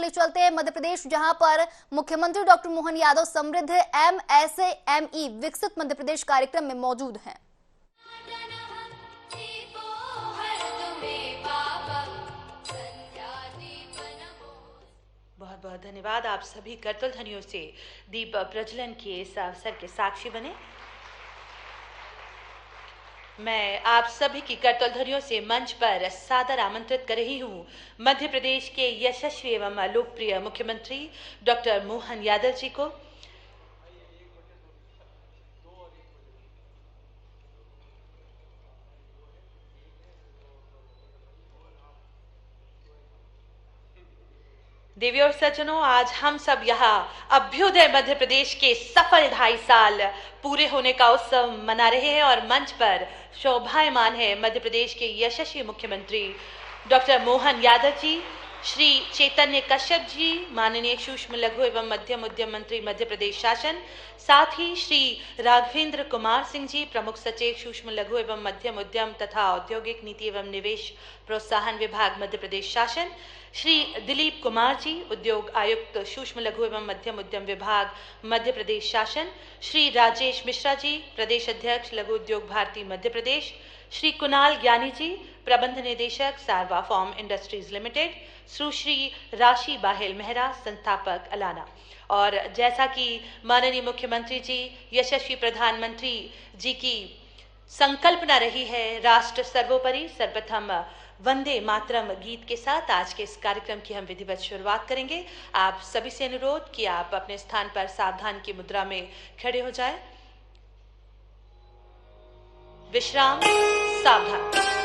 चलिए चलते हैं मध्य प्रदेश, जहां पर मुख्यमंत्री डॉक्टर मोहन यादव समृद्ध MSME विकसित मध्य प्रदेश कार्यक्रम में मौजूद हैं। बहुत बहुत धन्यवाद। आप सभी करतल ध्वनियों से दीप प्रज्वलन के इस अवसर के साक्षी बने। मैं आप सभी की करतल ध्वनियों से मंच पर सादर आमंत्रित कर रही हूँ मध्य प्रदेश के यशस्वी एवं लोकप्रिय मुख्यमंत्री डॉक्टर मोहन यादव जी को। देवी और सज्जनों, आज हम सब यहाँ अभ्युदय मध्य प्रदेश के सफल 2.5 साल पूरे होने का उत्सव मना रहे हैं और मंच पर शोभायमान है मध्य प्रदेश के यशस्वी मुख्यमंत्री डॉक्टर मोहन यादव जी, श्री चैतन्य कश्यप जी, माननीय सूक्ष्म लघु एवं मध्यम उद्यम मंत्री मध्य प्रदेश शासन, साथ ही श्री राघवेंद्र कुमार सिंह जी, प्रमुख सचिव सूक्ष्म लघु एवं मध्यम उद्यम तथा औद्योगिक नीति एवं निवेश प्रोत्साहन विभाग मध्य प्रदेश शासन, श्री दिलीप कुमार जी, उद्योग आयुक्त सूक्ष्म लघु एवं मध्यम उद्यम विभाग मध्य प्रदेश शासन, श्री राजेश मिश्रा जी, प्रदेश अध्यक्ष लघु उद्योग भारती मध्य प्रदेश, श्री कुणाल ज्ञानी जी, प्रबंध निदेशक सारवा फॉर्म इंडस्ट्रीज लिमिटेड, सुश्री राशि बाहेल मेहरा, संस्थापक अलाना। और जैसा कि माननीय मुख्यमंत्री जी, यशस्वी प्रधानमंत्री जी की संकल्पना रही है राष्ट्र सर्वोपरि, सर्वप्रथम वंदे मातरम गीत के साथ आज के इस कार्यक्रम की हम विधिवत शुरुआत करेंगे। आप सभी से अनुरोध कि आप अपने स्थान पर सावधान की मुद्रा में खड़े हो जाएं। विश्राम, सावधान।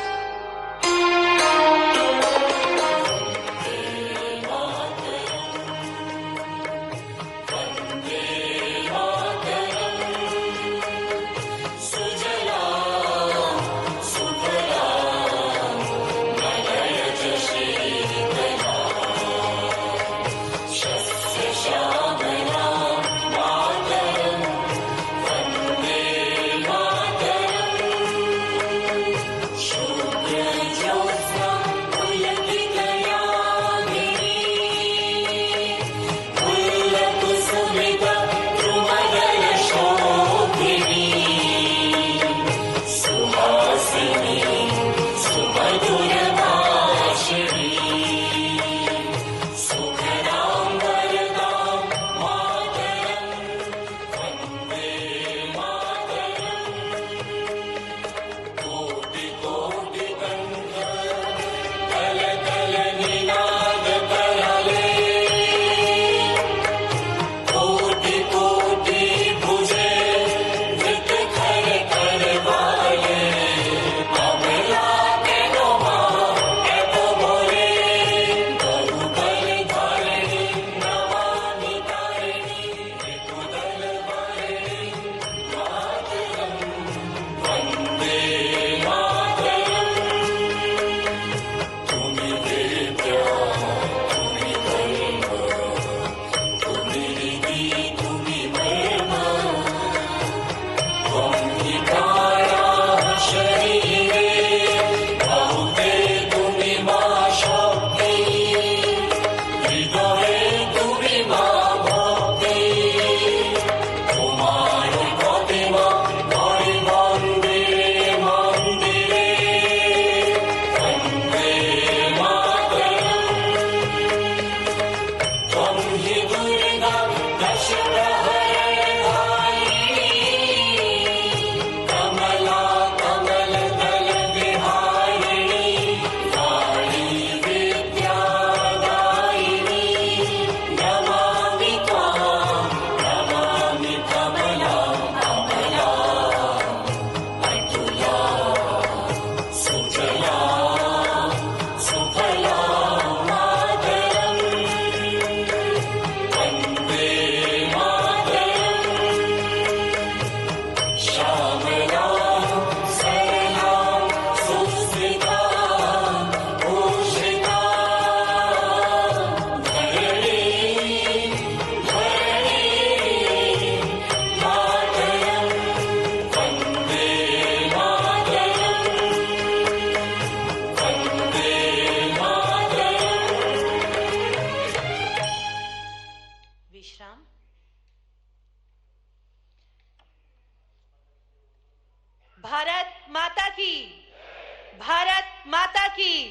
की, भारत माता की,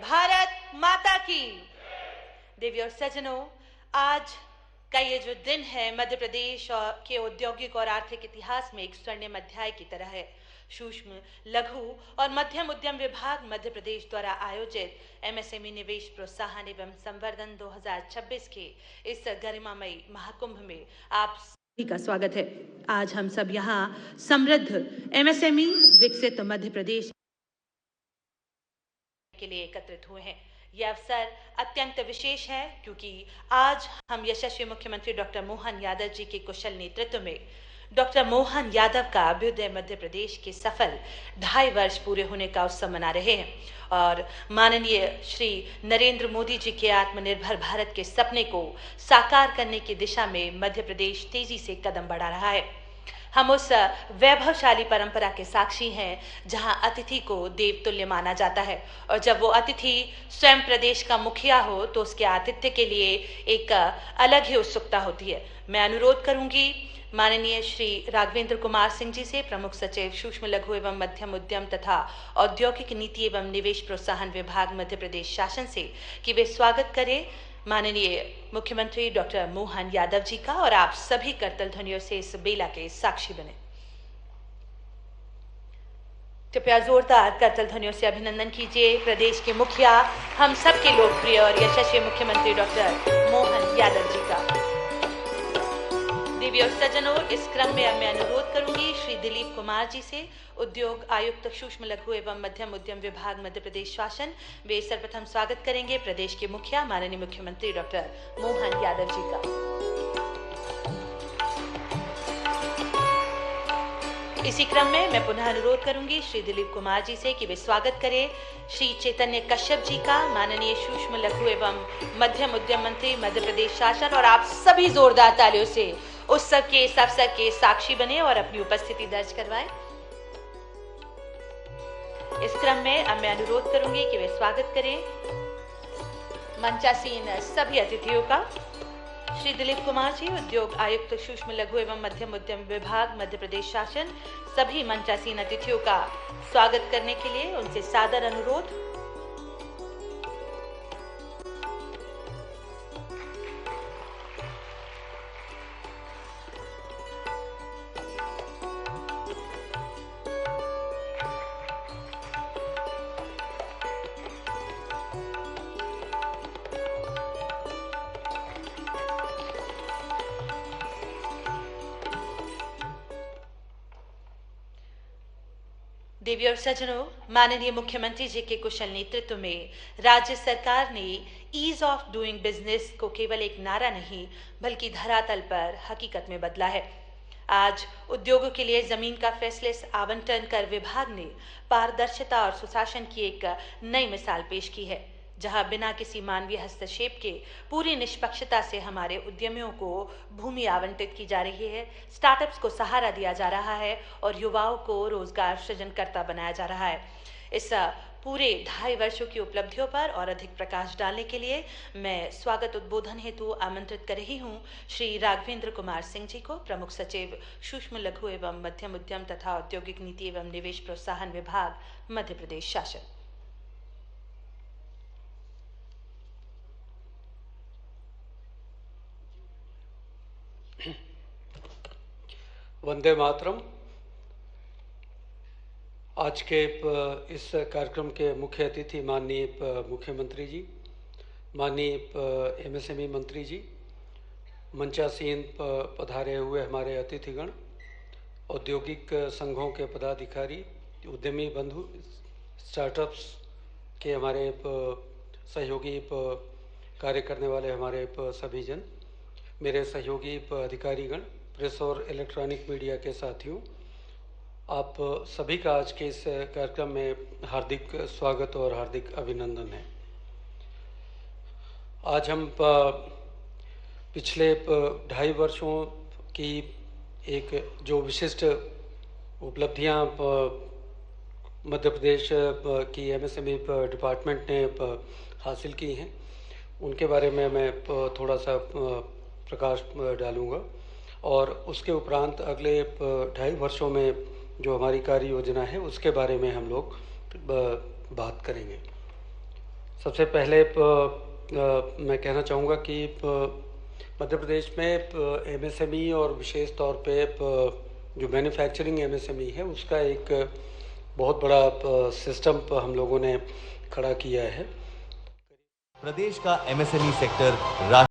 भारत माता की। देवी और सज्जनों, आज का ये जो दिन है मध्य प्रदेश के औद्योगिक और आर्थिक इतिहास में एक स्वर्णिम अध्याय की तरह है। सूक्ष्म, लघु और मध्यम उद्यम विभाग मध्य प्रदेश द्वारा आयोजित एमएसएमई निवेश प्रोत्साहन एवं संवर्धन 2026 के इस गरिमामयी महाकुंभ में आप सभी का स्वागत है। आज हम सब यहाँ समृद्ध एमएसएमई विकसित मध्य प्रदेश के लिए एकत्रित हुए हैं। यह अवसर अत्यंत विशेष है क्योंकि आज हम यशस्वी मुख्यमंत्री डॉक्टर मोहन यादव जी के कुशल नेतृत्व में डॉक्टर मोहन यादव का अभ्युदय मध्य प्रदेश के सफल 2.5 वर्ष पूरे होने का उत्सव मना रहे हैं और माननीय श्री नरेंद्र मोदी जी के आत्मनिर्भर भारत के सपने को साकार करने की दिशा में मध्य प्रदेश तेजी से कदम बढ़ा रहा है। हम उस वैभवशाली परंपरा के साक्षी हैं जहां अतिथि को देवतुल्य माना जाता है और जब वो अतिथि स्वयं प्रदेश का मुखिया हो तो उसके आतिथ्य के लिए एक अलग ही उत्सुकता होती है। मैं अनुरोध करूंगी माननीय श्री राघवेंद्र कुमार सिंह जी से, प्रमुख सचिव सूक्ष्म लघु एवं मध्यम उद्यम तथा औद्योगिक नीति एवं निवेश प्रोत्साहन विभाग मध्य प्रदेश शासन से, कि वे स्वागत करें माननीय मुख्यमंत्री डॉक्टर मोहन यादव जी का और आप सभी करतल ध्वनियों से इस बेला के साक्षी बने। कृपया जोरदार करतल ध्वनियों से अभिनंदन कीजिए प्रदेश के मुखिया, हम सबके लोकप्रिय और यशस्वी मुख्यमंत्री डॉक्टर मोहन यादव जी का। देवी और सज्जनों, इस क्रम में अब मैं अनुरोध करूंगी श्री दिलीप कुमार जी से, उद्योग आयुक्त सूक्ष्म लघु एवं मध्यम उद्यम विभाग मध्य प्रदेश शासन। वे सर्वप्रथम स्वागत करेंगे प्रदेश के मुखिया माननीय मुख्यमंत्री डॉक्टर मोहन यादव जी का। इसी क्रम में मैं पुनः अनुरोध करूंगी श्री दिलीप कुमार जी से कि वे स्वागत करें श्री चैतन्य कश्यप जी का, माननीय सूक्ष्म लघु एवं मध्यम उद्यम मंत्री मध्य प्रदेश शासन। और आप सभी जोरदार तालियों से उत्सव के इस अवसर के साक्षी बने और अपनी उपस्थिति दर्ज करवाएं। इस क्रम में अब मैं अनुरोध करूंगी कि वे स्वागत करें मंचासीन सभी अतिथियों का। श्री दिलीप कुमार जी, उद्योग आयुक्त सूक्ष्म लघु एवं मध्यम उद्यम विभाग मध्य प्रदेश शासन, सभी मंचासीन अतिथियों का स्वागत करने के लिए उनसे सादर अनुरोध। देवी और सज्जनों, माननीय मुख्यमंत्री जी के कुशल नेतृत्व में राज्य सरकार ने ईज ऑफ डूइंग बिजनेस को केवल एक नारा नहीं बल्कि धरातल पर हकीकत में बदला है। आज उद्योगों के लिए जमीन का फैसलेस आवंटन कर विभाग ने पारदर्शिता और सुशासन की एक नई मिसाल पेश की है, जहां बिना किसी मानवीय हस्तक्षेप के पूरी निष्पक्षता से हमारे उद्यमियों को भूमि आवंटित की जा रही है, स्टार्टअप्स को सहारा दिया जा रहा है और युवाओं को रोजगार सृजनकर्ता बनाया जा रहा है। इस पूरे 2.5 वर्षों की उपलब्धियों पर और अधिक प्रकाश डालने के लिए मैं स्वागत उद्बोधन हेतु आमंत्रित कर रही हूँ श्री राघवेंद्र कुमार सिंह जी को, प्रमुख सचिव सूक्ष्म लघु एवं मध्यम उद्यम तथा औद्योगिक नीति एवं निवेश प्रोत्साहन विभाग मध्य प्रदेश शासन। वंदे मातरम। आज के इस कार्यक्रम के मुख्य अतिथि माननीय मुख्यमंत्री जी, माननीय एमएसएमई मंत्री जी, मंचासीन पधारे हुए हमारे अतिथिगण, औद्योगिक संघों के पदाधिकारी, उद्यमी बंधु, स्टार्टअप्स के हमारे सहयोगी कार्य करने वाले हमारे सभी जन, मेरे सहयोगी अधिकारीगण, प्रेस और इलेक्ट्रॉनिक मीडिया के साथियों, आप सभी का आज के इस कार्यक्रम में हार्दिक स्वागत और हार्दिक अभिनंदन है। आज हम पिछले 2.5 वर्षों की एक जो विशिष्ट उपलब्धियां मध्य प्रदेश की एमएसएमई डिपार्टमेंट ने हासिल की हैं, उनके बारे में मैं थोड़ा सा प्रकाश डालूंगा और उसके उपरांत अगले 2.5 वर्षों में जो हमारी कार्य योजना है उसके बारे में हम लोग बात करेंगे। सबसे पहले मैं कहना चाहूँगा कि मध्य प्रदेश में MSME और विशेष तौर पे जो मैन्युफैक्चरिंग MSME है उसका एक बहुत बड़ा सिस्टम हम लोगों ने खड़ा किया है। प्रदेश का MSME सेक्टर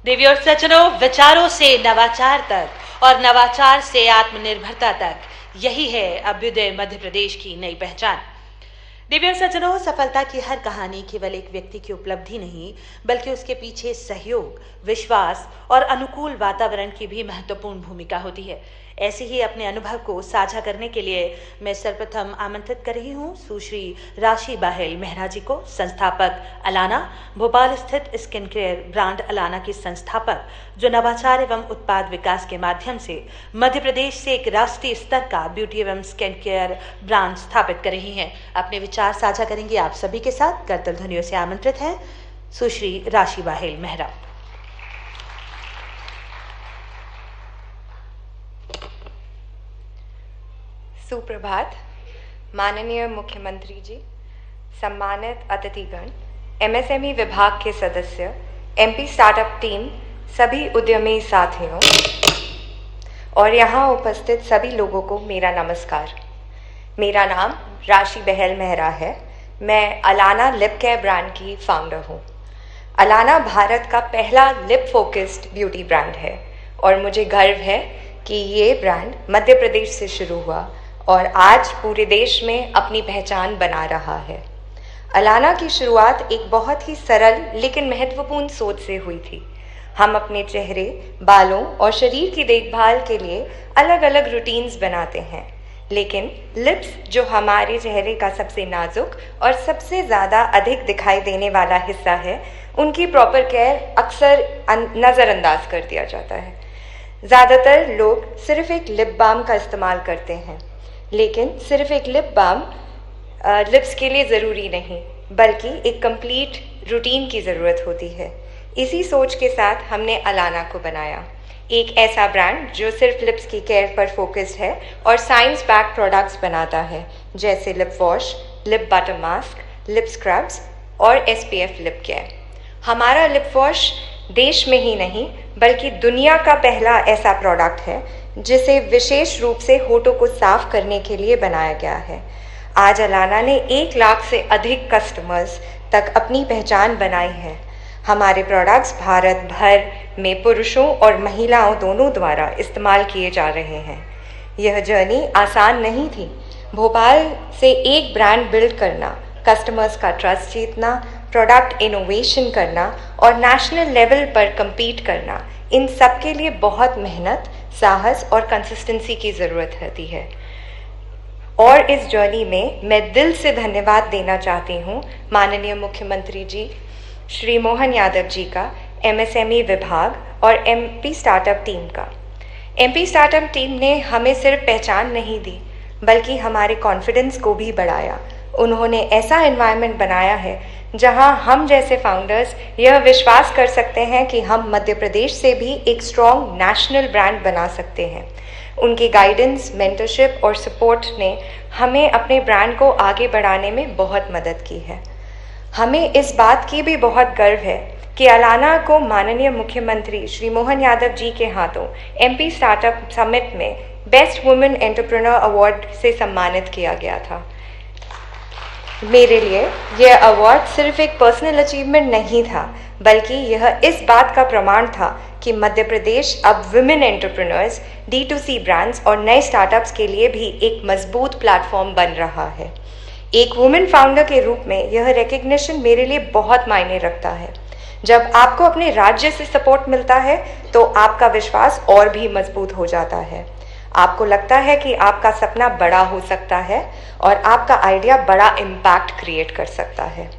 देवी और सज्जनों, विचारों से नवाचार तक और नवाचार से आत्मनिर्भरता तक, यही है अभ्युदय मध्य प्रदेश की नई पहचान। देवी और सज्जनों, सफलता की हर कहानी केवल एक व्यक्ति की उपलब्धि नहीं, बल्कि उसके पीछे सहयोग, विश्वास और अनुकूल वातावरण की भी महत्वपूर्ण भूमिका होती है। ऐसे ही अपने अनुभव को साझा करने के लिए मैं सर्वप्रथम आमंत्रित कर रही हूँ सुश्री राशि बाहेल मेहरा जी को, संस्थापक अलाना, भोपाल स्थित स्किन केयर ब्रांड अलाना की संस्थापक, जो नवाचार एवं उत्पाद विकास के माध्यम से मध्य प्रदेश से एक राष्ट्रीय स्तर का ब्यूटी एवं स्किन केयर ब्रांड स्थापित कर रही हैं। अपने विचार साझा करेंगे आप सभी के साथ। करतल ध्वनियों से आमंत्रित हैं सुश्री राशि बाहेल मेहरा। सुप्रभात। माननीय मुख्यमंत्री जी, सम्मानित अतिथिगण, एमएसएमई विभाग के सदस्य, एमपी स्टार्टअप टीम, सभी उद्यमी साथियों और यहाँ उपस्थित सभी लोगों को मेरा नमस्कार। मेरा नाम राशि बाहेल मेहरा है। मैं अलाना लिप केयर ब्रांड की फाउंडर हूँ। अलाना भारत का पहला लिप फोकस्ड ब्यूटी ब्रांड है और मुझे गर्व है कि ये ब्रांड मध्य प्रदेश से शुरू हुआ और आज पूरे देश में अपनी पहचान बना रहा है। अलाना की शुरुआत एक बहुत ही सरल लेकिन महत्वपूर्ण सोच से हुई थी। हम अपने चेहरे, बालों और शरीर की देखभाल के लिए अलग अलग रूटीन्स बनाते हैं, लेकिन लिप्स, जो हमारे चेहरे का सबसे नाजुक और सबसे ज़्यादा अधिक दिखाई देने वाला हिस्सा है, उनकी प्रॉपर केयर अक्सर नज़रअंदाज कर दिया जाता है। ज़्यादातर लोग सिर्फ एक लिप बाम का इस्तेमाल करते हैं, लेकिन सिर्फ एक लिप बाम लिप्स के लिए ज़रूरी नहीं, बल्कि एक कंप्लीट रूटीन की ज़रूरत होती है। इसी सोच के साथ हमने अलाना को बनाया, एक ऐसा ब्रांड जो सिर्फ लिप्स की केयर पर फोकस्ड है और साइंस बैक प्रोडक्ट्स बनाता है, जैसे lip wash, lip butter mask, lip scrubs और SPF लिप केयर। हमारा लिप वॉश देश में ही नहीं बल्कि दुनिया का पहला ऐसा प्रोडक्ट है जिसे विशेष रूप से होठों को साफ करने के लिए बनाया गया है। आज अलाना ने 1 लाख से अधिक कस्टमर्स तक अपनी पहचान बनाई है। हमारे प्रोडक्ट्स भारत भर में पुरुषों और महिलाओं दोनों द्वारा इस्तेमाल किए जा रहे हैं। यह जर्नी आसान नहीं थी। भोपाल से एक ब्रांड बिल्ड करना, कस्टमर्स का ट्रस्ट जीतना, प्रोडक्ट इनोवेशन करना और नेशनल लेवल पर compete करना, इन सब के लिए बहुत मेहनत, साहस और कंसिस्टेंसी की ज़रूरत होती है। और इस जर्नी में मैं दिल से धन्यवाद देना चाहती हूँ माननीय मुख्यमंत्री जी श्री मोहन यादव जी का, MSME विभाग और MP स्टार्टअप टीम का। MP स्टार्टअप टीम ने हमें सिर्फ पहचान नहीं दी, बल्कि हमारे कॉन्फिडेंस को भी बढ़ाया। उन्होंने ऐसा एनवायरनमेंट बनाया है जहां हम जैसे फाउंडर्स यह विश्वास कर सकते हैं कि हम मध्य प्रदेश से भी एक स्ट्रॉन्ग नेशनल ब्रांड बना सकते हैं। उनकी गाइडेंस, मेंटरशिप और सपोर्ट ने हमें अपने ब्रांड को आगे बढ़ाने में बहुत मदद की है। हमें इस बात की भी बहुत गर्व है कि अलाना को माननीय मुख्यमंत्री श्री मोहन यादव जी के हाथों MP स्टार्टअप समिट में बेस्ट वुमेन एंटरप्रेन्योर अवार्ड से सम्मानित किया गया था। मेरे लिए यह अवार्ड सिर्फ एक पर्सनल अचीवमेंट नहीं था, बल्कि यह इस बात का प्रमाण था कि मध्य प्रदेश अब वुमेन एंटरप्रेन्योर्स, D2C ब्रांड्स और नए स्टार्टअप्स के लिए भी एक मजबूत प्लेटफॉर्म बन रहा है। एक वुमेन फाउंडर के रूप में यह रिकग्निशन मेरे लिए बहुत मायने रखता है। जब आपको अपने राज्य से सपोर्ट मिलता है तो आपका विश्वास और भी मजबूत हो जाता है। आपको लगता है कि आपका सपना बड़ा हो सकता है और आपका आइडिया बड़ा इम्पैक्ट क्रिएट कर सकता है।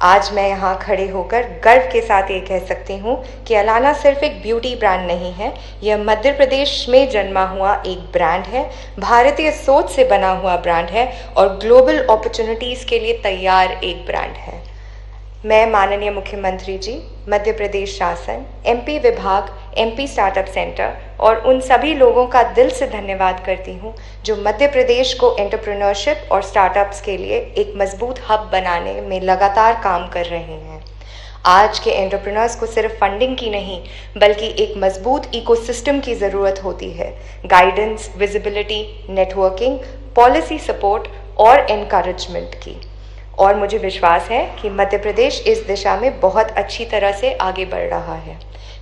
आज मैं यहाँ खड़े होकर गर्व के साथ ये कह सकती हूँ कि अलाना सिर्फ एक ब्यूटी ब्रांड नहीं है, यह मध्य प्रदेश में जन्मा हुआ एक ब्रांड है, भारतीय सोच से बना हुआ ब्रांड है और ग्लोबल अपॉर्चुनिटीज़ के लिए तैयार एक ब्रांड है। मैं माननीय मुख्यमंत्री जी, मध्य प्रदेश शासन, MP विभाग, MP स्टार्टअप सेंटर और उन सभी लोगों का दिल से धन्यवाद करती हूँ जो मध्य प्रदेश को एंटरप्रेन्योरशिप और स्टार्टअप्स के लिए एक मजबूत हब बनाने में लगातार काम कर रहे हैं। आज के एंटरप्रेन्योर्स को सिर्फ फंडिंग की नहीं, बल्कि एक मजबूत इकोसिस्टम की ज़रूरत होती है। Guidance, visibility, networking, policy support और एनकरेजमेंट की। और मुझे विश्वास है कि मध्य प्रदेश इस दिशा में बहुत अच्छी तरह से आगे बढ़ रहा है।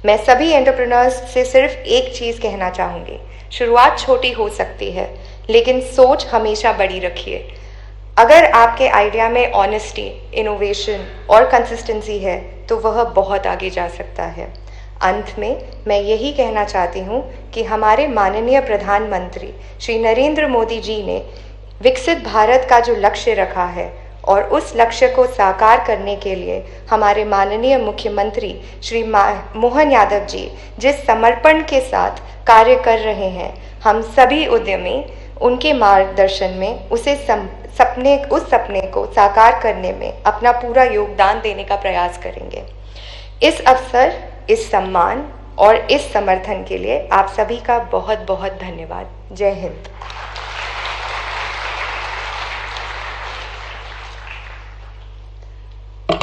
मैं सभी एंटरप्रेन्योर्स से सिर्फ एक चीज़ कहना चाहूँगी शुरुआत छोटी हो सकती है, लेकिन सोच हमेशा बड़ी रखिए। अगर आपके आइडिया में ऑनेस्टी, इनोवेशन और कंसिस्टेंसी है तो वह बहुत आगे जा सकता है। अंत में मैं यही कहना चाहती हूँ कि हमारे माननीय प्रधानमंत्री श्री नरेंद्र मोदी जी ने विकसित भारत का जो लक्ष्य रखा है और उस लक्ष्य को साकार करने के लिए हमारे माननीय मुख्यमंत्री श्री मोहन यादव जी जिस समर्पण के साथ कार्य कर रहे हैं, हम सभी उद्यमी उनके मार्गदर्शन में उस सपने को साकार करने में अपना पूरा योगदान देने का प्रयास करेंगे। इस अवसर, इस सम्मान और इस समर्थन के लिए आप सभी का बहुत बहुत धन्यवाद। जय हिंद।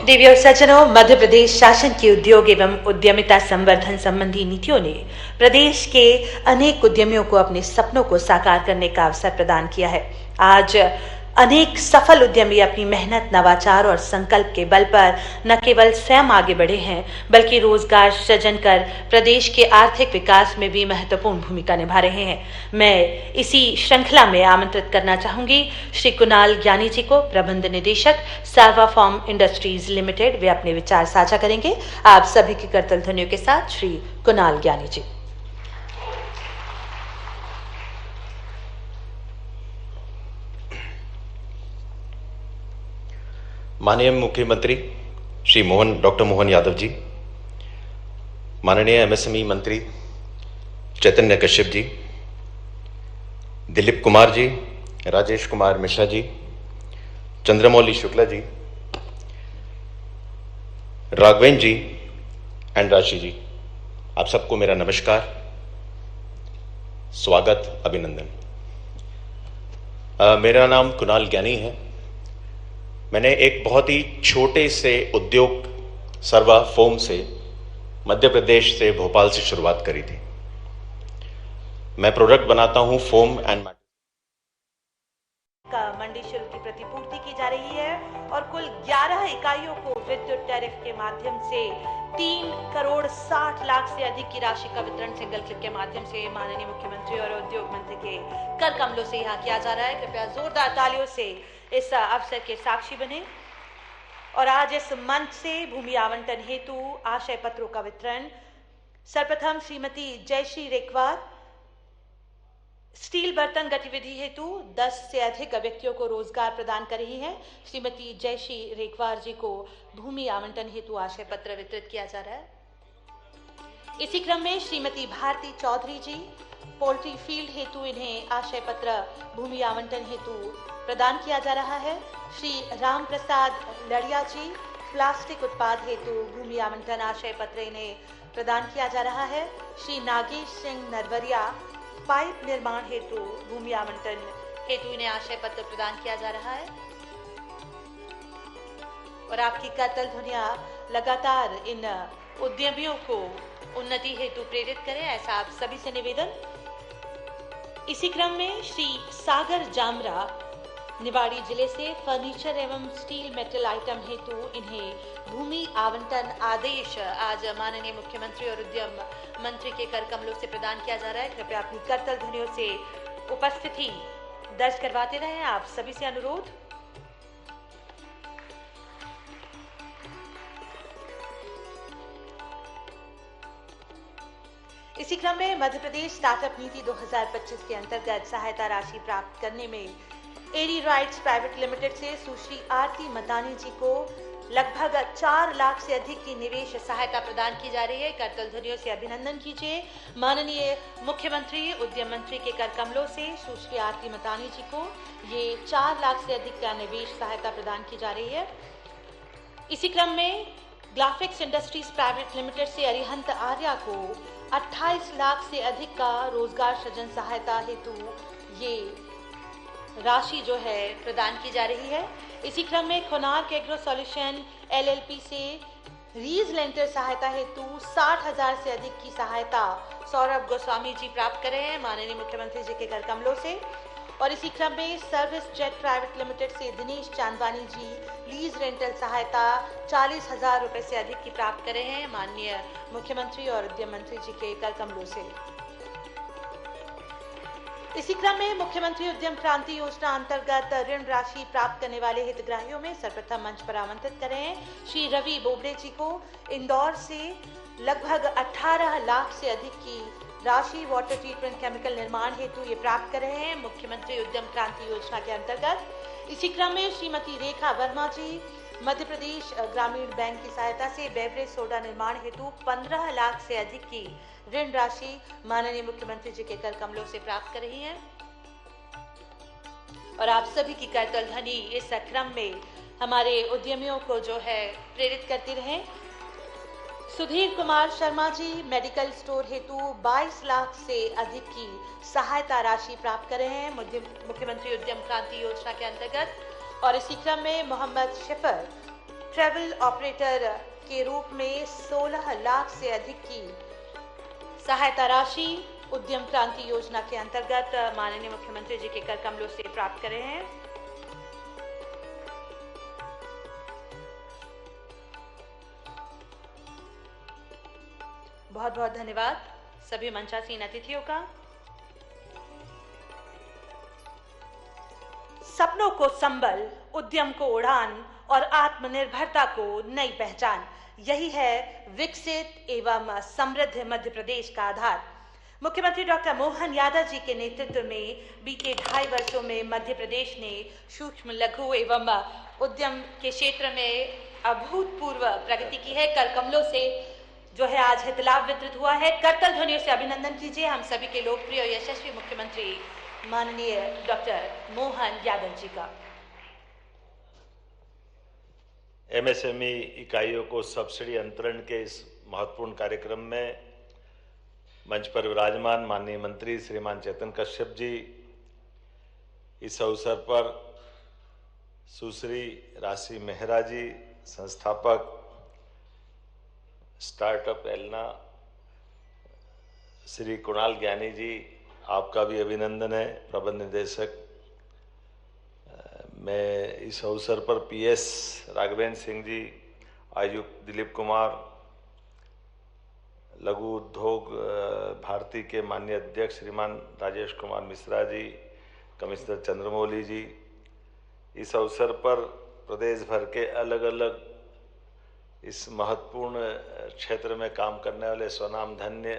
देवी और सज्जनों, मध्य प्रदेश शासन की उद्योग एवं उद्यमिता संवर्धन संबंधी नीतियों ने प्रदेश के अनेक उद्यमियों को अपने सपनों को साकार करने का अवसर प्रदान किया है। आज अनेक सफल उद्यमी अपनी मेहनत, नवाचार और संकल्प के बल पर न केवल स्वयं आगे बढ़े हैं, बल्कि रोजगार सृजन कर प्रदेश के आर्थिक विकास में भी महत्वपूर्ण भूमिका निभा रहे हैं। मैं इसी श्रृंखला में आमंत्रित करना चाहूंगी श्री कुणाल ज्ञानी जी को, प्रबंध निदेशक सार्वाफॉर्म इंडस्ट्रीज लिमिटेड। वे अपने विचार साझा करेंगे। आप सभी की करतल ध्वनियों के साथ श्री कुणाल ज्ञानी जी। माननीय मुख्यमंत्री श्री डॉक्टर मोहन यादव जी, माननीय एमएसएमई मंत्री चैतन्य कश्यप जी, दिलीप कुमार जी, राजेश कुमार मिश्रा जी, चंद्रमौली शुक्ला जी, राघवेंद्र जी एंड राशि जी, आप सबको मेरा नमस्कार, स्वागत, अभिनंदन। मेरा नाम कुणाल ज्ञानी है। मैंने एक बहुत ही छोटे से उद्योग सर्वा फोम से मध्य प्रदेश से भोपाल से शुरुआत करी थी। मैं प्रोडक्ट बनाता हूं फोम एंड का मंडी शुल्क की प्रतिपूर्ति की जा रही है और कुल 11 इकाइयों को विद्युत टैरिफ के माध्यम से 3,60,00,000 से अधिक की राशि का वितरण सिंगल क्लिक के माध्यम से माननीय मुख्यमंत्री और उद्योग मंत्री के कर कमलों से यहाँ किया जा रहा है। कृपया जोरदार तालियों से इस अवसर के साक्षी बने। और आज इस मंच से भूमि आवंटन हेतु आशय पत्रों का वितरण सर्वप्रथम श्रीमती जयश्री रेखवार स्टील बर्तन गतिविधि हेतु 10 से अधिक व्यक्तियों को रोजगार प्रदान कर रही हैं। श्रीमती जयश्री रेखवार जी को भूमि आवंटन हेतु आशय पत्र वितरित किया जा रहा है। इसी क्रम में श्रीमती भारती चौधरी जी पोल्ट्री फील्ड हेतु इन्हें आशय पत्र भूमि आवंटन हेतु प्रदान किया जा रहा है। श्री राम प्रसाद लड़िया जी प्लास्टिक उत्पाद हेतु भूमि आवंटन आशय पत्र इन्हें प्रदान किया जा रहा है। श्री नागेश सिंह नरवरिया पाइप निर्माण हेतु भूमि आवंटन हेतु इन्हें आशय पत्र प्रदान किया जा रहा है। और आपकी करतल ध्वनियां लगातार इन उद्यमियों को उन्नति हेतु प्रेरित करें, ऐसा आप सभी से निवेदन। इसी क्रम में श्री सागर जामरा निवाड़ी जिले से फर्नीचर एवं स्टील मेटल आइटम हेतु इन्हें भूमि आवंटन आदेश आज माननीय मुख्यमंत्री और उद्यम मंत्री के कर कमलों से प्रदान किया जा रहा है। कृपया अपनी करतल ध्वनियों से उपस्थिति दर्ज करवाते रहें, आप सभी से अनुरोध। इसी क्रम में मध्य प्रदेश स्टार्टअप नीति 2025 के अंतर्गत सहायता राशि प्राप्त करने में एरी राइट्स प्राइवेट लिमिटेड से सुश्री आरती मतानी जी को लगभग 4 लाख से अधिक की निवेश सहायता प्रदान की जा रही है। करतल ध्वनियों से अभिनंदन कीजिए माननीय मुख्यमंत्री उद्यम मंत्री के कर कमलों से सुश्री आरती मतानी जी को ये 4 लाख से अधिक का निवेश सहायता प्रदान की जा रही है। इसी क्रम में ग्राफिक्स इंडस्ट्रीज प्राइवेट लिमिटेड से अरिहंत आर्या को 28 लाख से अधिक का रोजगार सृजन सहायता हेतु ये राशि जो है प्रदान की जा रही है। इसी क्रम में कोनार्क एग्रो सॉल्यूशन LLP से रीज लेंटर सहायता हेतु 60,000 से अधिक की सहायता सौरभ गोस्वामी जी प्राप्त कर रहे हैं माननीय मुख्यमंत्री जी के कर कमलों से। और इसी क्रम में सर्विस जेट प्राइवेट लिमिटेड से दिनेश चांदवानी जी लीज रेंटल सहायता 40,000 रुपए से अधिक की प्राप्त कर रहे हैं माननीय मुख्यमंत्री और उद्यम मंत्री जी के कर कमलों से। इसी क्रम में मुख्यमंत्री उद्यम क्रांति योजना अंतर्गत ऋण राशि प्राप्त करने वाले हितग्राहियों में सर्वप्रथम मंच पर आमंत्रित कर रहे हैं श्री रवि बोबड़े जी को। इंदौर से लगभग 18 लाख से अधिक की राशि वाटर ट्रीटमेंट केमिकल निर्माण हेतु ये प्राप्त कर रहे हैं मुख्यमंत्री उद्यम क्रांति योजना के अंतर्गत। इसी क्रम में श्रीमती रेखा वर्मा जी मध्य प्रदेश ग्रामीण बैंक की सहायता से बेवरेज सोडा निर्माण हेतु 15 लाख से अधिक की ऋण राशि माननीय मुख्यमंत्री जी के कर कमलों से प्राप्त कर रही हैं। और आप सभी की करतल ध्वनि इस क्रम में हमारे उद्यमियों को जो है प्रेरित करती रहे। सुधीर कुमार शर्मा जी मेडिकल स्टोर हेतु 22 लाख से अधिक की सहायता राशि प्राप्त कर रहे हैं मुख्यमंत्री उद्यम क्रांति योजना के अंतर्गत। और इसी क्रम में मोहम्मद शिफर ट्रैवल ऑपरेटर के रूप में 16 लाख से अधिक की सहायता राशि उद्यम क्रांति योजना के अंतर्गत माननीय मुख्यमंत्री जी के कर कमलों से प्राप्त कर रहे हैं। बहुत बहुत धन्यवाद सभी मंचासीन अतिथियों का। सपनों को संबल, उद्यम को उड़ान और आत्मनिर्भरता को नई पहचान, यही है विकसित एवं समृद्ध मध्य प्रदेश का आधार। मुख्यमंत्री डॉक्टर मोहन यादव जी के नेतृत्व में बीते 2.5 वर्षों में मध्य प्रदेश ने सूक्ष्म लघु एवं उद्यम के क्षेत्र में अभूतपूर्व प्रगति की है। कर कमलों से जो है आज हितलाभ वितरित हुआ है। करतल ध्वनियों से अभिनंदन कीजिए हम सभी के लोकप्रिय और यशस्वी मुख्यमंत्री माननीय डॉक्टर मोहन यादव जी का। एमएसएमई इकाइयों को सब्सिडी अंतरण के इस महत्वपूर्ण कार्यक्रम में मंच पर विराजमान माननीय मंत्री श्रीमान चेतन कश्यप जी, इस अवसर पर सुश्री राशि मेहरा जी, संस्थापक स्टार्टअप एलना, श्री कुणाल ज्ञानी जी, आपका भी अभिनंदन है। प्रबंध निदेशक, मैं इस अवसर पर पीएस राघवेंद्र सिंह जी, आयुक्त दिलीप कुमार, लघु उद्योग भारती के माननीय अध्यक्ष श्रीमान राजेश कुमार मिश्रा जी, कमिश्नर चंद्रमौली जी, इस अवसर पर प्रदेश भर के अलग अलग इस महत्वपूर्ण क्षेत्र में काम करने वाले स्वनाम धन्य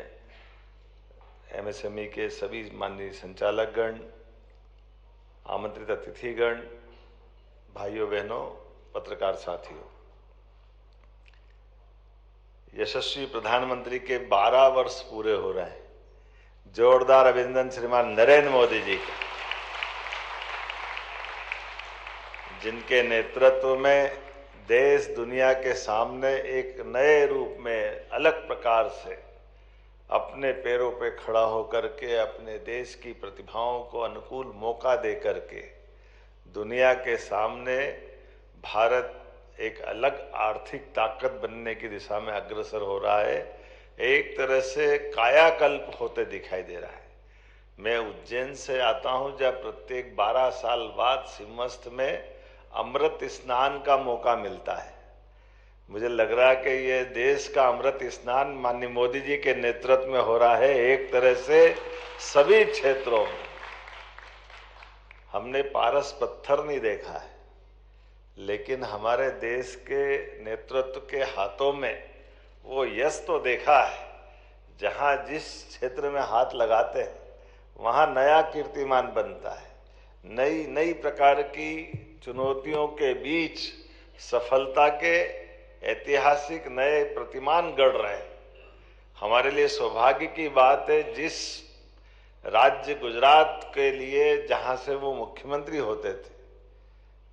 एमएसएमई के सभी माननीय संचालकगण, आमंत्रित अतिथिगण, भाइयों बहनों, पत्रकार साथियों, यशस्वी प्रधानमंत्री के 12 वर्ष पूरे हो रहे हैं। जोरदार अभिनंदन श्रीमान नरेंद्र मोदी जी का, जिनके नेतृत्व में देश दुनिया के सामने एक नए रूप में अलग प्रकार से अपने पैरों पे खड़ा होकर के अपने देश की प्रतिभाओं को अनुकूल मौका दे करके दुनिया के सामने भारत एक अलग आर्थिक ताकत बनने की दिशा में अग्रसर हो रहा है। एक तरह से कायाकल्प होते दिखाई दे रहा है। मैं उज्जैन से आता हूं, जब प्रत्येक 12 साल बाद सिंहस्थ में अमृत स्नान का मौका मिलता है। मुझे लग रहा है कि ये देश का अमृत स्नान माननीय मोदी जी के नेतृत्व में हो रहा है। एक तरह से सभी क्षेत्रों में हमने पारस पत्थर नहीं देखा है, लेकिन हमारे देश के नेतृत्व के हाथों में वो यश तो देखा है। जहां जिस क्षेत्र में हाथ लगाते हैं वहां नया कीर्तिमान बनता है। नई नई प्रकार की चुनौतियों के बीच सफलता के ऐतिहासिक नए प्रतिमान गढ़ रहे हैं। हमारे लिए सौभाग्य की बात है, जिस राज्य गुजरात के लिए जहां से वो मुख्यमंत्री होते थे,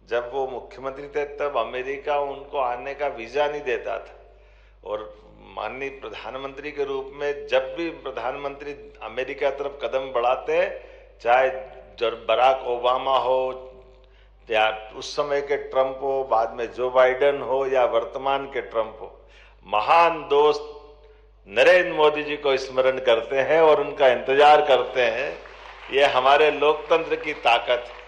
जब वो मुख्यमंत्री थे तब अमेरिका उनको आने का वीजा नहीं देता था, और माननीय प्रधानमंत्री के रूप में जब भी प्रधानमंत्री अमेरिका तरफ कदम बढ़ाते, चाहे बराक ओबामा हो या उस समय के ट्रंप हो, बाद में जो बाइडेन हो या वर्तमान के ट्रंप हो, महान दोस्त नरेंद्र मोदी जी को स्मरण करते हैं और उनका इंतजार करते हैं। ये हमारे लोकतंत्र की ताकत है।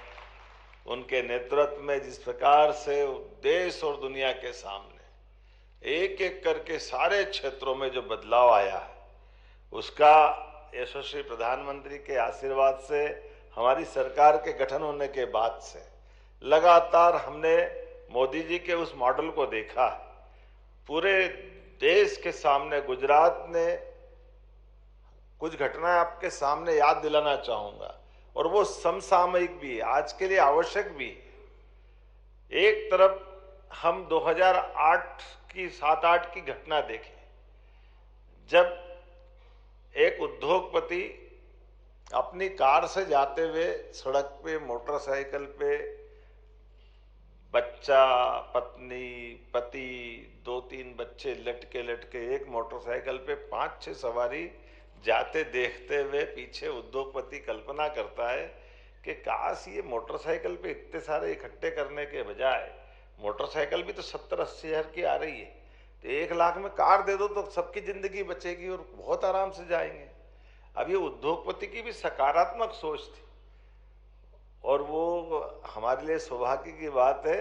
उनके नेतृत्व में जिस प्रकार से देश और दुनिया के सामने एक एक करके सारे क्षेत्रों में जो बदलाव आया है, उसका यशस्वी प्रधानमंत्री के आशीर्वाद से, हमारी सरकार के गठन होने के बाद से लगातार हमने मोदी जी के उस मॉडल को देखा है। पूरे देश के सामने गुजरात ने कुछ घटनाएं आपके सामने याद दिलाना चाहूंगा, और वो समसामयिक भी है, आज के लिए आवश्यक भी है। एक तरफ हम 2008 की 7-8 की घटना देखें, जब एक उद्योगपति अपनी कार से जाते हुए सड़क पे, मोटरसाइकिल पे, बच्चा, पत्नी, पति, 2-3 बच्चे लटके एक मोटरसाइकिल पे 5-6 सवारी जाते देखते हुए पीछे उद्योगपति कल्पना करता है कि काश ये मोटरसाइकिल पे इतने सारे इकट्ठे करने के बजाय, मोटरसाइकिल भी तो 70-80 हज़ार की आ रही है, तो 1 लाख में कार दे दो तो सबकी जिंदगी बचेगी और बहुत आराम से जाएंगे। अब ये उद्योगपति की भी सकारात्मक सोच थी, और वो हमारे लिए सौभाग्य की बात है,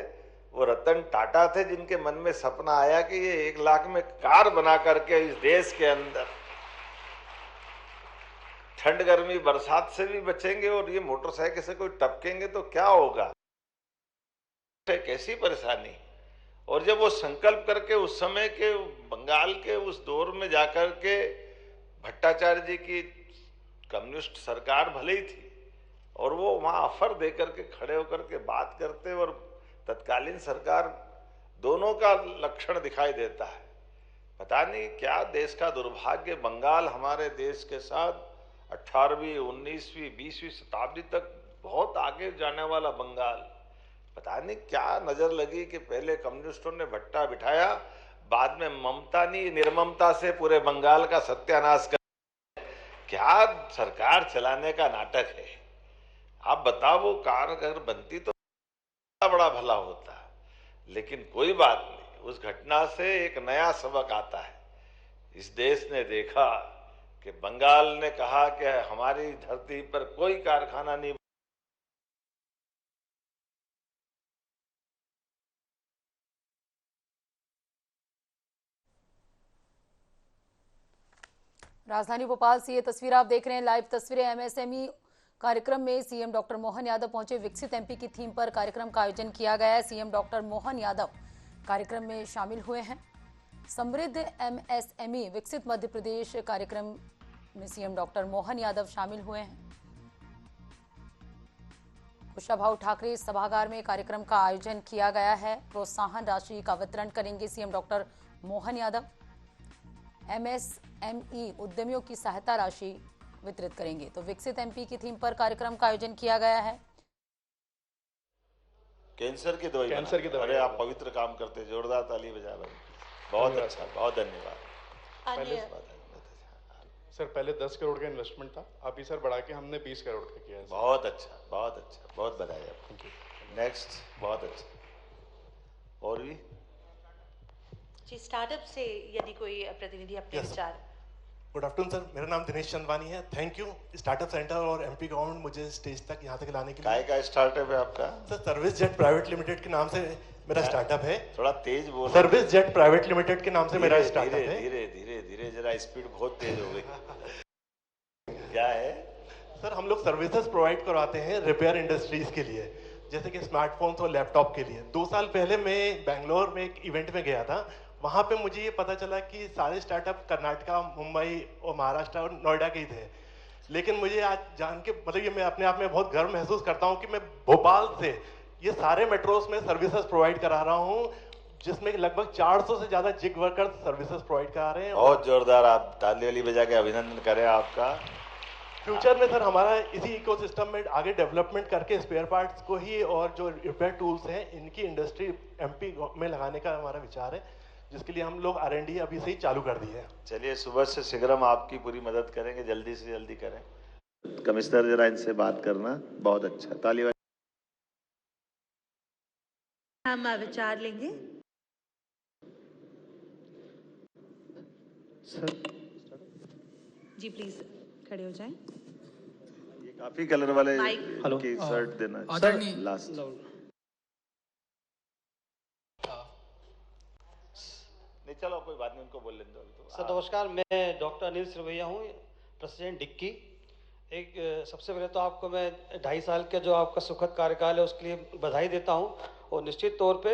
वो रतन टाटा थे जिनके मन में सपना आया कि ये 1 लाख में कार बना करके इस देश के अंदर ठंड, गर्मी, बरसात से भी बचेंगे, और ये मोटरसाइकिल से कोई टपकेंगे तो क्या होगा, कैसी परेशानी। और जब वो संकल्प करके उस समय के बंगाल के उस दौर में जाकर के, भट्टाचार्य जी की कम्युनिस्ट सरकार भले ही थी, और वो वहां ऑफर देकर के खड़े होकर के बात करते, और तत्कालीन सरकार, दोनों का लक्षण दिखाई देता है। पता नहीं क्या देश का दुर्भाग्य, बंगाल हमारे देश के साथ 18वीं, 19वीं, 20वीं शताब्दी तक बहुत आगे जाने वाला बंगाल, पता नहीं क्या नजर लगी कि पहले कम्युनिस्टों ने भट्टा बिठाया, बाद में ममता नहीं निर्ममता से पूरे बंगाल का सत्यानाश कर, क्या सरकार चलाने का नाटक है। आप बताओ, वो कार अगर बनती तो बड़ा भला होता, लेकिन कोई बात नहीं, उस घटना से एक नया सबक आता है। इस देश ने देखा कि बंगाल ने कहा कि हमारी धरती पर कोई कारखाना नहीं। राजधानी भोपाल से ये तस्वीर आप देख रहे हैं, लाइव तस्वीरें। एमएसएमई कार्यक्रम में सीएम डॉक्टर मोहन यादव पहुंचे। विकसित एमपी की थीम पर कार्यक्रम का आयोजन किया गया है। सीएम डॉक्टर मोहन यादव कार्यक्रम में शामिल हुए हैं। समृद्ध एमएसएमई विकसित मध्य प्रदेश कार्यक्रम में सीएम डॉक्टर मोहन यादव शामिल हुए हैं। कुशाभाऊ ठाकरे सभागार में कार्यक्रम का आयोजन किया गया है। प्रोत्साहन राशि का वितरण करेंगे CM doctor Mohan Yadav. MSME उद्यमियों की सहायता राशि वितरित करेंगे। तो विकसित एमपी की थीम पर कार्यक्रम का आयोजन किया गया है। कैंसर की दवाई, अरे आप पवित्र काम करते, जोरदार ताली बजा भाई, बहुत अच्छा, बहुत धन्यवाद। सर पहले 10 करोड़ का इन्वेस्टमेंट था, अभी सर बढ़ा के हमने 20 करोड़ का किया है। बहुत अच्छा, बहुत अच्छा, बहुत बधाई आपको। नेक्स्ट, बहुत अच्छा। और भी जी, स्टार्टअप से यदि कोई प्रतिनिधि अपने विचार। गुड आफ्टरनून सर, मेरा नाम दिनेश चंदवानी है। थैंक यू स्टार्टअप सेंटर और एमपी गवर्नमेंट मुझे स्टेज तक यहाँ तक लाने के लिए। काय का स्टार्टअप है आपका? Sir service jet private limited के नाम से मेरा स्टार्टअप है। थोड़ा तेज बोलो। सर्विस जेट प्राइवेट लिमिटेड के नाम से मेरा स्टार्टअप है। धीरे धीरे धीरे, जरा स्पीड बहुत तेज हो गई। क्या है सर? हम लोग सर्विसेज प्रोवाइड करवाते हैं रिपेयर इंडस्ट्रीज के लिए, जैसे कि स्मार्टफोन्स और लैपटॉप के लिए। 2 साल पहले मैं बैंगलोर में एक इवेंट में गया था, वहाँ पे मुझे ये पता चला कि सारे स्टार्टअप कर्नाटका, मुंबई और महाराष्ट्र और नोएडा के ही थे। लेकिन मुझे आज जान के मतलब ये मैं अपने आप में बहुत गर्व महसूस करता हूँ कि मैं भोपाल से ये सारे मेट्रोस में सर्विसेज प्रोवाइड करा रहा हूँ, जिसमें लगभग 400 से ज्यादा जिग वर्कर्स सर्विसेज प्रोवाइड करा रहे हैं। बहुत जोरदार, आप ताली वाली बजा के अभिनंदन करें आपका। फ्यूचर में सर हमारा इसी इकोसिस्टम में आगे डेवलपमेंट करके स्पेयर पार्ट्स को ही और जो रिपेयर टूल्स हैं इनकी इंडस्ट्री एमपी में लगाने का हमारा विचार है, जिसके लिए हम लोग R&D अभी से ही चालू कर दी है। चलिए, सुबह से शीघ्रम आपकी पूरी मदद करेंगे, जल्दी से जल्दी करें। कमिश्नर जरा इनसे बात करना। बहुत अच्छा, ताली वाली। हम विचार लेंगे। सर जी प्लीज खड़े हो जाएं। ये काफी कलर वाले हेलो की शर्ट देना सर, लास्ट। नहीं चलो कोई बात नहीं, उनको बोल लेंगे। सर नमस्कार, मैं डॉक्टर अनिल सिरवैया हूँ, प्रेसिडेंट डिक्की, एक सबसे पहले तो आपको मैं 2.5 साल के जो आपका सुखद कार्यकाल है उसके लिए बधाई देता हूं, और निश्चित तौर पे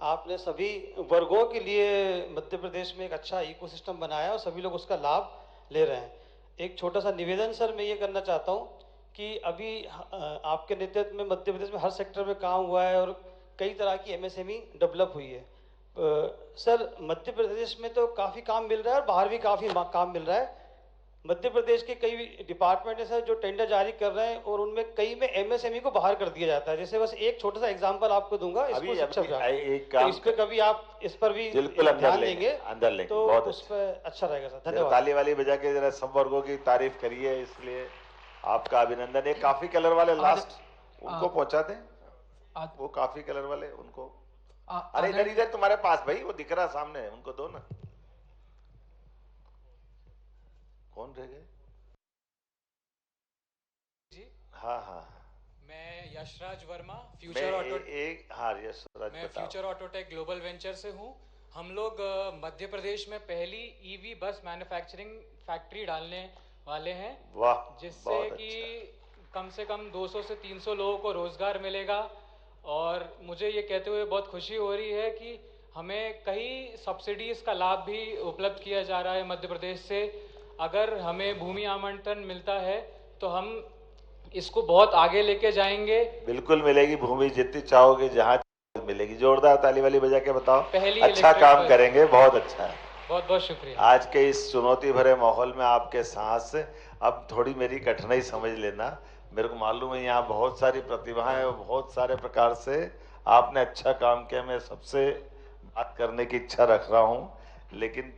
आपने सभी वर्गों के लिए मध्य प्रदेश में एक अच्छा इकोसिस्टम बनाया और सभी लोग उसका लाभ ले रहे हैं। एक छोटा सा निवेदन सर मैं ये करना चाहता हूं कि अभी आपके नेतृत्व में मध्य प्रदेश में हर सेक्टर में काम हुआ है और कई तरह की MSME डेवलप हुई है। सर मध्य प्रदेश में तो काफ़ी काम मिल रहा है और बाहर भी काफ़ी काम मिल रहा है। मध्य प्रदेश के कई डिपार्टमेंट है सर जो टेंडर जारी कर रहे हैं और उनमें कई में MSME को बाहर कर दिया जाता है। जैसे बस एक छोटा सा एग्जांपल आपको दूंगा, इसको तो इस पे कभी आप इस पर भी ध्यान देंगे तो उस पर अच्छा रहेगा सर। धन्यवाद। ताली वाली बजा के जरा सब वर्गों की तारीफ करिए, इसलिए आपका अभिनंदन। एक काफी कलर वाले लास्ट उनको पहुंचा दें, वो काफी कलर वाले उनको। अरे इधर इधर तुम्हारे पास भाई, वो दिख रहा सामने, उनको दो ना। कौन रह गए जी? हाँ हाँ, मैं यशराज वर्मा, फ्यूचर ऑटो मैं फ्यूचर ऑटोटेक ग्लोबल वेंचर से हूँ। हम लोग मध्य प्रदेश में पहली EV बस मैन्युफैक्चरिंग फैक्ट्री डालने वाले हैं, जिससे कि कम से कम 200 से 300 लोगों को रोजगार मिलेगा। और मुझे ये कहते हुए बहुत खुशी हो रही है कि हमें कई सब्सिडीज का लाभ भी उपलब्ध किया जा रहा है मध्य प्रदेश से। अगर हमें भूमि आवंटन मिलता है तो हम इसको बहुत आगे लेके जाएंगे। बिल्कुल मिलेगी भूमि, जितनी चाहोगे जहाँ मिलेगी। जोरदार ताली वाली बजा के बताओ। पहली अच्छा काम करेंगे, बहुत अच्छा है। बहुत बहुत शुक्रिया। आज के इस चुनौती भरे माहौल में आपके साहस, अब थोड़ी मेरी कठिनाई समझ लेना। मेरे को मालूम है यहाँ बहुत सारी प्रतिभाएं और बहुत सारे प्रकार से आपने अच्छा काम किया। मैं सबसे बात करने की इच्छा रख रहा हूँ, लेकिन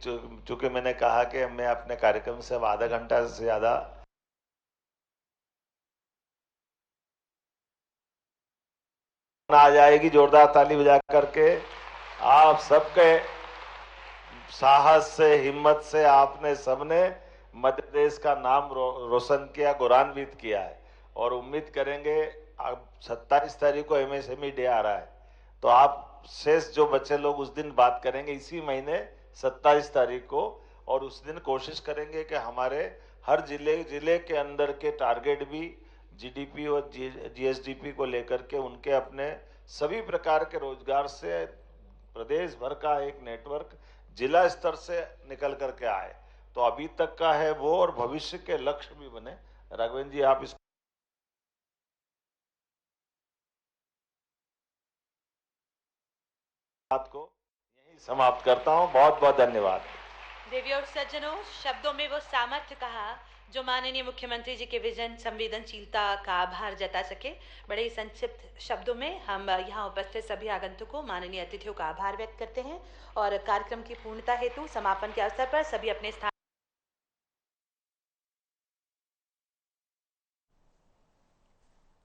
चूंकि मैंने कहा कि मैं अपने कार्यक्रम से अब आधा घंटा से ज्यादा आ जाएगी। जोरदार ताली बजा करके आप सबके साहस से, हिम्मत से आपने सबने मध्य प्रदेश का नाम रोशन किया, गौरवान्वित किया है। और उम्मीद करेंगे अब 27 तारीख को MSME डे आ रहा है, तो आप शेष जो बच्चे लोग उस दिन बात करेंगे, इसी महीने 27 तारीख को। और उस दिन कोशिश करेंगे कि हमारे हर जिले के अंदर के टारगेट भी GDP और GSDP को लेकर के उनके अपने सभी प्रकार के रोजगार से प्रदेश भर का एक नेटवर्क जिला स्तर से निकल करके आए। तो अभी तक का है वो, और भविष्य के लक्ष्य भी बने। राघवेंद्र जी आप इस बात को यही समाप्त करता हूं। बहुत बहुत धन्यवाद। देवी और सज्जनों, शब्दों में वो सामर्थ्य कहा जो माननीय मुख्यमंत्री जी के विजन, संवेदनशीलता का आभार जता सके। बड़े ही संक्षिप्त शब्दों में हम यहाँ उपस्थित सभी आगंतुकों, माननीय अतिथियों का आभार व्यक्त करते हैं और कार्यक्रम की पूर्णता हेतु समापन के अवसर पर सभी अपने स्थान।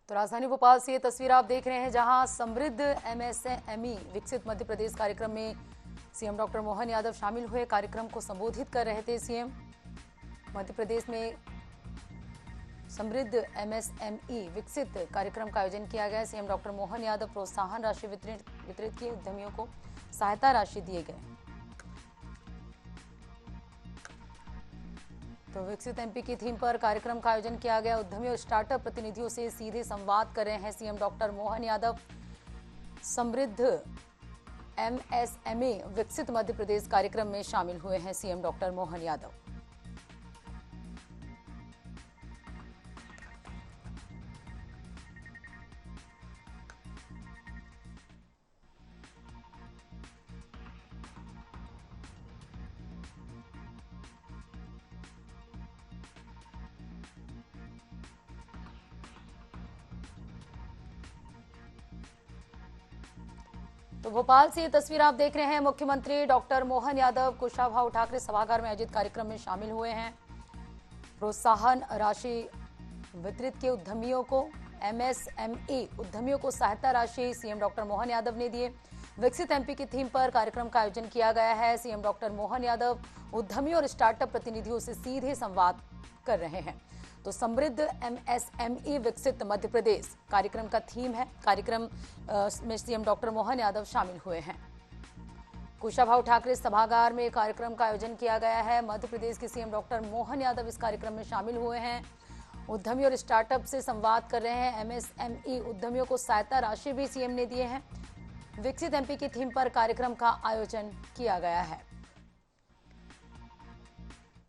तो राजधानी भोपाल से ये तस्वीर आप देख रहे हैं, जहां समृद्ध MSME विकसित मध्य प्रदेश कार्यक्रम में CM डॉक्टर मोहन यादव शामिल हुए। कार्यक्रम को संबोधित कर रहे थे CM। मध्य प्रदेश में समृद्ध MSME विकसित कार्यक्रम का आयोजन किया गया। CM डॉक्टर मोहन यादव प्रोत्साहन राशि वितरित की, उद्यमियों को सहायता राशि दिए गए। तो विकसित MP की थीम पर कार्यक्रम का आयोजन किया गया। उद्यमियों और स्टार्टअप प्रतिनिधियों से सीधे संवाद कर रहे हैं CM डॉक्टर मोहन यादव। समृद्ध MSME विकसित मध्य प्रदेश कार्यक्रम में शामिल हुए हैं CM डॉक्टर मोहन यादव। तो भोपाल से ये तस्वीर आप देख रहे हैं। मुख्यमंत्री डॉक्टर मोहन यादव कुशाभाऊ ठाकरे सभागार में आयोजित कार्यक्रम में शामिल हुए हैं। प्रोत्साहन राशि वितरित की उद्यमियों को। MSME उद्यमियों को सहायता राशि CM डॉक्टर मोहन यादव ने दिए। विकसित MP की थीम पर कार्यक्रम का आयोजन किया गया है। CM डॉक्टर मोहन यादव उद्यमियों और स्टार्टअप प्रतिनिधियों से सीधे संवाद कर रहे हैं। तो समृद्ध MSME विकसित मध्य प्रदेश कार्यक्रम का थीम है। कार्यक्रम में CM डॉक्टर मोहन यादव शामिल हुए हैं। कुशाभाऊ ठाकरे सभागार में कार्यक्रम का आयोजन किया गया है। मध्य प्रदेश के सीएम डॉक्टर मोहन यादव इस कार्यक्रम में शामिल हुए हैं। उद्यमी और स्टार्टअप से संवाद कर रहे हैं। एमएसएमई उद्यमियों को सहायता राशि भी सीएम ने दिए हैं। विकसित एमपी की थीम पर कार्यक्रम का आयोजन किया गया है।